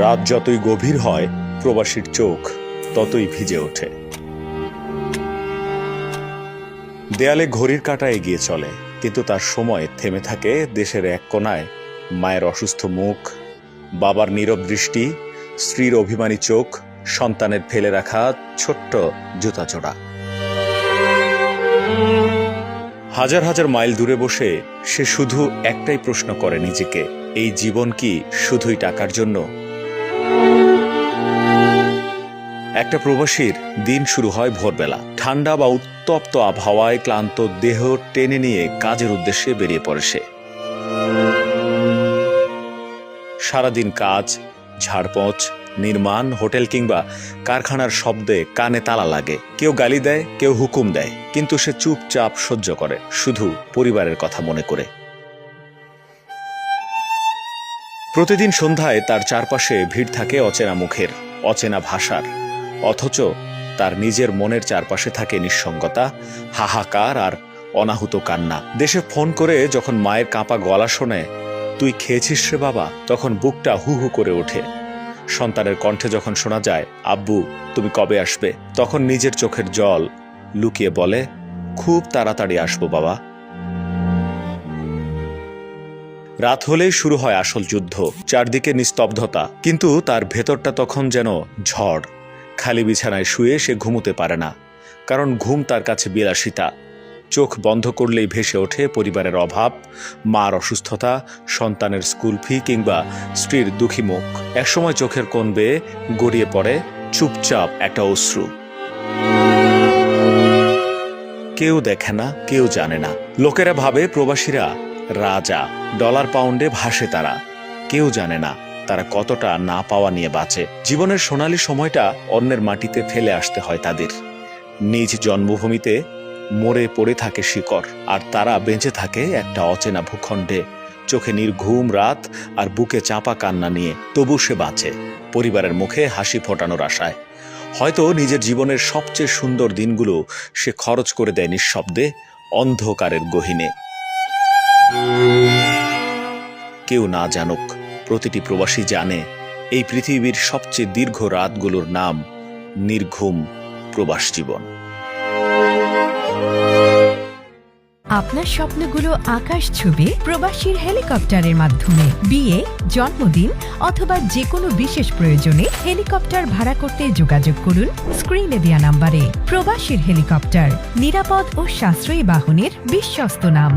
রাত যতই গভীর হয় প্রবাসীর চোখ ততই ভিজে ওঠে। দেয়ালে ঘড়ির কাঁটা এগিয়ে চলে, কিন্তু তার সময় থেমে থাকে দেশের এক কোনায় মায়ের অসুস্থ মুখ, বাবার নীরব দৃষ্টি, স্ত্রীর অভিমানী চোখ, সন্তানের ফেলে রাখা ছোট্ট জুতাচোড়া। হাজার হাজার মাইল দূরে বসে সে শুধু একটাই প্রশ্ন করে নিজেকে, এই জীবন কি শুধুই টাকার জন্য? একটা প্রবাসীর দিন শুরু হয় ভোরবেলা। ঠান্ডা বা উত্তপ্ত আবহাওয়ায় ক্লান্ত দেহ টেনে নিয়ে কাজের উদ্দেশ্যে বেরিয়ে পড়ে সে। সারাদিন কাজ, ঝাড়পোঁছ, নির্মাণ, হোটেল কিংবা কারখানার শব্দে কানে তালা লাগে। কেউ গালি দেয়, কেউ হুকুম দেয়, কিন্তু সে চুপচাপ সহ্য করে, শুধু পরিবারের কথা মনে করে। প্রতিদিন সন্ধ্যায় তার চারপাশে ভিড় থাকে অচেনা মুখের, অচেনা ভাষার, অথচ তার নিজের মনের চারপাশে থাকে নিঃসঙ্গতা, হাহাকার আর অনাহুত কান্না। দেশে ফোন করে যখন মায়ের কাঁপা গলা শোনে, তুই খেয়েছিস রে বাবা, তখন বুকটা হু হু করে ওঠে। সন্তানের কণ্ঠে যখন শোনা যায়, আব্বু তুমি কবে আসবে, তখন নিজের চোখের জল লুকিয়ে বলে, খুব তাড়াতাড়ি আসবো বাবা। রাত হলেই শুরু হয় আসল যুদ্ধ। চারদিকে নিস্তব্ধতা, কিন্তু তার ভেতরটা তখন যেন ঝড়। খালি বিছানায় শুয়ে সে ঘুমোতে পারে না, কারণ ঘুম তার কাছে বিলাসিতা। চোখ বন্ধ করলেই ভেসে ওঠে পরিবারের অভাব, মার অসুস্থতা, সন্তানের স্কুল ফি কিংবা স্ত্রীর দুঃখী মুখ। একসময় চোখের কোণ বেয়ে গড়িয়ে পড়ে চুপচাপ একটা অশ্রু। কেউ দেখে না, কেউ জানে না। লোকেরা ভাবে প্রবাসীরা রাজা, ডলার পাউন্ডে ভাসে তারা। কেউ জানে না তারা কতটা না পাওয়া নিয়ে বাঁচে। জীবনের সোনালী সময়টা অন্যের মাটিতে ফেলে আসতে হয় তাদের। নিজ জন্মভূমিতে মরে পড়ে থাকে শিকড়, আর তারা বেঁচে থাকে একটা অচেনা ভূখণ্ডে, চোখে নির্ঘুম রাত আর বুকে চাপা কান্না নিয়ে। তবু সে বাঁচে, পরিবারের মুখে হাসি ফোটানোর আশায়। হয়তো নিজের জীবনের সবচেয়ে সুন্দর দিনগুলো সে খরচ করে দেয় নিঃশব্দে, অন্ধকারের গহীনে। কেউ না জানুক, প্রতিটি প্রবাসী জানে, এই পৃথিবীর সবচেয়ে দীর্ঘ রাতগুলোর নাম নির্ঘুম প্রবাস জীবন। আপনার স্বপ্নগুলো আকাশ ছুবে প্রবাসীর হেলিকপ্টারের মাধ্যমে। বিয়ে, জন্মদিন অথবা যে কোনো বিশেষ প্রয়োজনে হেলিকপ্টার ভাড়া করতে যোগাযোগ করুন স্ক্রিনে দেয়া নাম্বারে। প্রবাসীর হেলিকপ্টার, নিরাপদ ও সাশ্রয়ী বাহনের বিশ্বস্ত নাম।